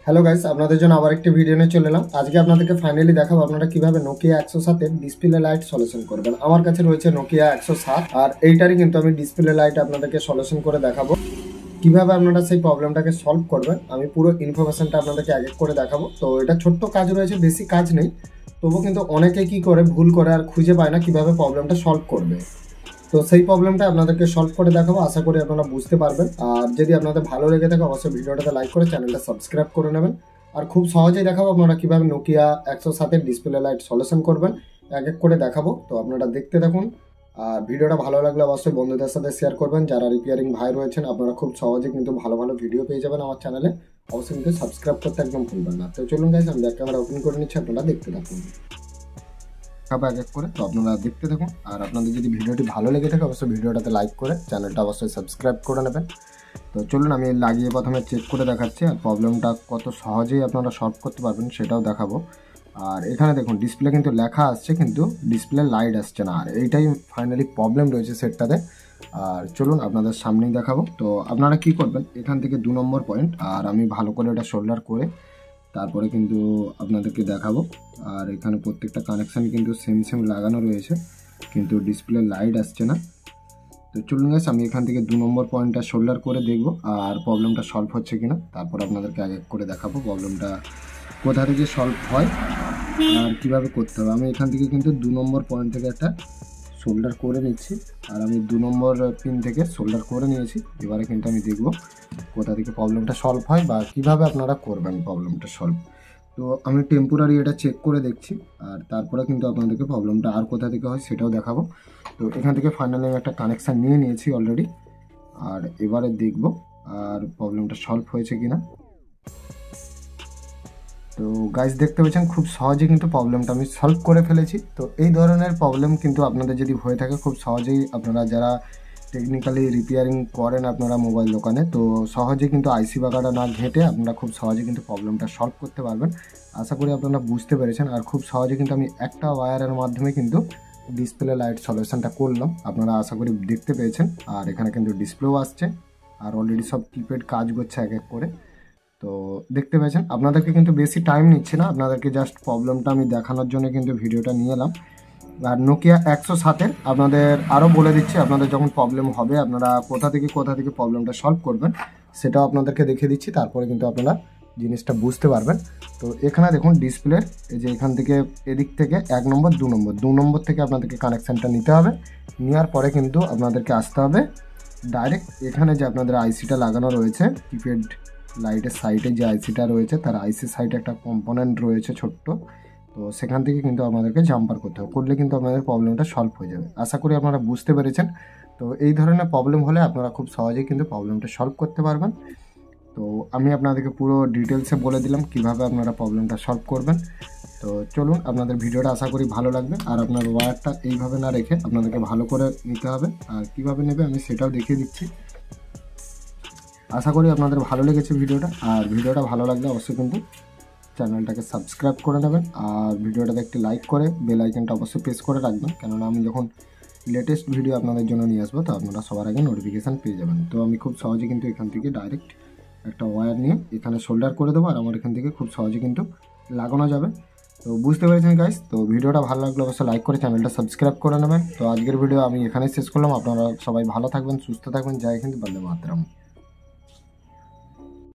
Hello guys, আপনাদের জন্য আবার একটি ভিডিও নিয়ে চলে এলাম। আজকে আপনাদেরকে ফাইনালি দেখাবো আপনারা কিভাবে নোকিয়া 107 এর ডিসপ্লে লাইট সলিউশন করবেন। আমার কাছে রয়েছে নোকিয়া 107 আর এইটারই কিন্তু আমি ডিসপ্লে লাইট আপনাদেরকে সলিউশন করে দেখাবো। কিভাবে আপনারা সেই প্রবলেমটাকে সলভ করবেন আমি পুরো ইনফরমেশনটা আপনাদেরকে এক এক করে দেখাবো। তো এটা ছোট্ট কাজ রয়েছে, বেশি কাজ নেই, তবুও কিন্তু অনেকে কি করে ভুল করে আর খুঁজে পায় না কিভাবে প্রবলেমটা সলভ করবে। তো সেই প্রবলেমটা আপনাদেরকে সলভ করে দেখাবো, আশা করি আপনারা বুঝতে পারবেন। আর যদি আপনাদের ভালো লেগে থাকে অবশ্যই ভিডিওটাতে লাইক করে চ্যানেলটা সাবস্ক্রাইব করে নেবেন। আর খুব সহজেই দেখাবো আপনারা কিভাবে নোকিয়া 107 এর ডিসপ্লে লাইট সলিউশন করবেন, এক এক করে দেখাবো। তো আপনারা দেখতে থাকুন। আর ভিডিওটা ভালো লাগলে অবশ্যই বন্ধুদের সাথে শেয়ার করবেন। যারা রিপেয়ারিং ভাই রয়েছেন আপনারা খুব সহজে কিন্তু ভালো ভালো ভিডিও পেয়ে যাবেন আমার চ্যানেলে। অবশ্যই কিন্তু সাবস্ক্রাইব করতে একদম ভুলবেন না। তো চলুন গাইস, আমি ব্যাক ক্যামেরা ওপেন করে নিচ্ছি, আপনারা দেখতে থাকুন এক এক করে। তো আপনারা দেখতে থাকুন। আর আপনাদের যদি ভিডিওটি ভালো লেগে থাকে অবশ্যই ভিডিওটাতে লাইক করে চ্যানেলটা অবশ্যই সাবস্ক্রাইব করে নেবেন। তো চলুন আমি লাগিয়ে প্রথমে চেক করে দেখাচ্ছি, আর প্রবলেমটা কত সহজেই আপনারা সলভ করতে পারবেন সেটাও দেখাবো। আর এখানে দেখুন ডিসপ্লে কিন্তু লেখা আসছে কিন্তু ডিসপ্লে লাইট আসছে না, আর এইটাই ফাইনালি প্রবলেম রয়েছে সেটটাতে। আর চলুন আপনাদের সামনেই দেখাবো। তো আপনারা কি করবেন, এখান থেকে 2 নম্বর পয়েন্ট, আর আমি ভালো করে এটা শোল্ডার করে তারপরে কিন্তু আপনাদেরকে দেখাবো। আর এখানে প্রত্যেকটা কানেকশান কিন্তু সেম সেম লাগানো রয়েছে, কিন্তু ডিসপ্লে লাইট আসছে না। তো চলুন গাইস, আমি এখান থেকে 2 নম্বর পয়েন্টটা শোল্ডার করে দেখব আর প্রবলেমটা সলভ হচ্ছে কিনা, তারপর আপনাদেরকে এক এক করে দেখাবো প্রবলেমটা কোথা থেকে সলভ হয় আর কিভাবে করতে হবে। আমি এখান থেকে কিন্তু 2 নম্বর পয়েন্ট থেকে একটা শোল্ডার করে নিচ্ছি, আর আমি 2 নম্বর পিন থেকে শোল্ডার করে নিয়েছি। এবারে কিন্তু আমি দেখব কোথা থেকে প্রবলেমটা সলভ হয় বা কিভাবে আপনারা করবেন প্রবলেমটা সলভ। তো আমি টেম্পোরারি এটা চেক করে দেখছি, আর তারপরে কিন্তু আপনাদেরকে প্রবলেমটা আর কোথা থেকে হয় সেটাও দেখাবো। তো এখান থেকে ফাইনালি আমি একটা কানেকশান নিয়ে নিয়েছি অলরেডি, আর এবারে দেখব আর প্রবলেমটা সলভ হয়েছে কিনা। তো গাইস দেখতে পাচ্ছেন খুব সহজে কিন্তু প্রবলেমটা আমি সলভ করে ফেলেছি। তো এই ধরনের প্রবলেম কিন্তু আপনাদের যদি হয়ে থাকে খুব সহজেই আপনারা যারা টেকনিক্যালি রিপেয়ারিং করেন আপনারা মোবাইল দোকানে, তো সহজে কিন্তু আইসি বাগাটা না ঘেঁটে আপনারা খুব সহজে কিন্তু প্রবলেমটা সলভ করতে পারবেন। আশা করি আপনারা বুঝতে পেরেছেন। আর খুব সহজে কিন্তু আমি একটা ওয়্যারের মাধ্যমে কিন্তু ডিসপ্লে লাইট সলিউশনটা করলাম, আপনারা আশা করি দেখতে পেয়েছেন। আর এখানে কিন্তু ডিসপ্লেও আসছে, আর অলরেডি সব কিপ্যাড কাজ করছে এক এক করে। তো দেখতে পেয়েছেন, আপনাদেরকে কিন্তু বেশি টাইম নিচ্ছে না, আপনাদেরকে জাস্ট প্রবলেমটা আমি দেখানোর জন্য কিন্তু ভিডিওটা নিয়ে এলাম। আর নোকিয়া 107-এর আপনাদের আরও বলে দিচ্ছি, আপনাদের যখন প্রবলেম হবে আপনারা কোথা থেকে প্রবলেমটা সলভ করবেন সেটাও আপনাদেরকে দেখিয়ে দিচ্ছি, তারপরে কিন্তু আপনারা জিনিসটা বুঝতে পারবেন। তো এখানে দেখুন ডিসপ্লের এই যে এখান থেকে এদিক থেকে 1 নম্বর 2 নম্বর থেকে আপনাদেরকে কানেকশানটা নিতে হবে। নেওয়ার পরে কিন্তু আপনাদেরকে আসতে হবে ডাইরেক্ট এখানে যে আপনাদের আইসিটা লাগানো রয়েছে কিপ্যাড লাইটের সাইডে যে আইসিটা রয়েছে তার আইসি সাইডে একটা কম্পোনেন্ট রয়েছে ছোট্ট, তো সেখান থেকে কিন্তু আপনাদেরকে জাম্পার করতে হবে, করলে কিন্তু আপনাদের প্রবলেমটা সলভ হয়ে যাবে। আশা করি আপনারা বুঝতে পেরেছেন। তো এই ধরনের প্রবলেম হলে আপনারা খুব সহজেই কিন্তু প্রবলেমটা সলভ করতে পারবেন। তো আমি আপনাদেরকে পুরো ডিটেলসে বলে দিলাম কিভাবে আপনারা প্রবলেমটা সলভ করবেন। তো চলুন, আপনাদের ভিডিওটা আশা করি ভালো লাগবে। আর আপনার ওয়্যারটা এইভাবে না রেখে আপনাদেরকে ভালো করে নিতে হবে, আর কিভাবে নেবে আমি সেটাও দেখিয়ে দিচ্ছি। আশা করি আপনাদের ভালো লেগেছে ভিডিওটা। আর ভিডিওটা ভালো লাগলে অবশ্যই কিন্তু চ্যানেলটাকে সাবস্ক্রাইব করে নেবেন, আর ভিডিওটাতে একটি লাইক করে বেল আইকনটা অবশ্যই প্রেস করে রাখবেন, কেননা আমি যখন লেটেস্ট ভিডিও আপনাদের জন্য নিয়ে আসবো তো আপনারা সবার আগে নোটিফিকেশান পেয়ে যাবেন। তো আমি খুব সহজে কিন্তু এখান থেকে ডাইরেক্ট একটা ওয়্যার নিয়ে এখানে শোল্ডার করে দেবো, আর আমার এখান থেকে খুব সহজে কিন্তু লাগানো যাবে। তো বুঝতে পেরেছেন গাইস। তো ভিডিওটা ভালো লাগলে অবশ্যই লাইক করে চ্যানেলটা সাবস্ক্রাইব করে নেবেন। তো আজকের ভিডিও আমি এখানেই শেষ করলাম। আপনারা সবাই ভালো থাকবেন, সুস্থ থাকবেন। জয় হিন্দ, বন্দে মাতরম।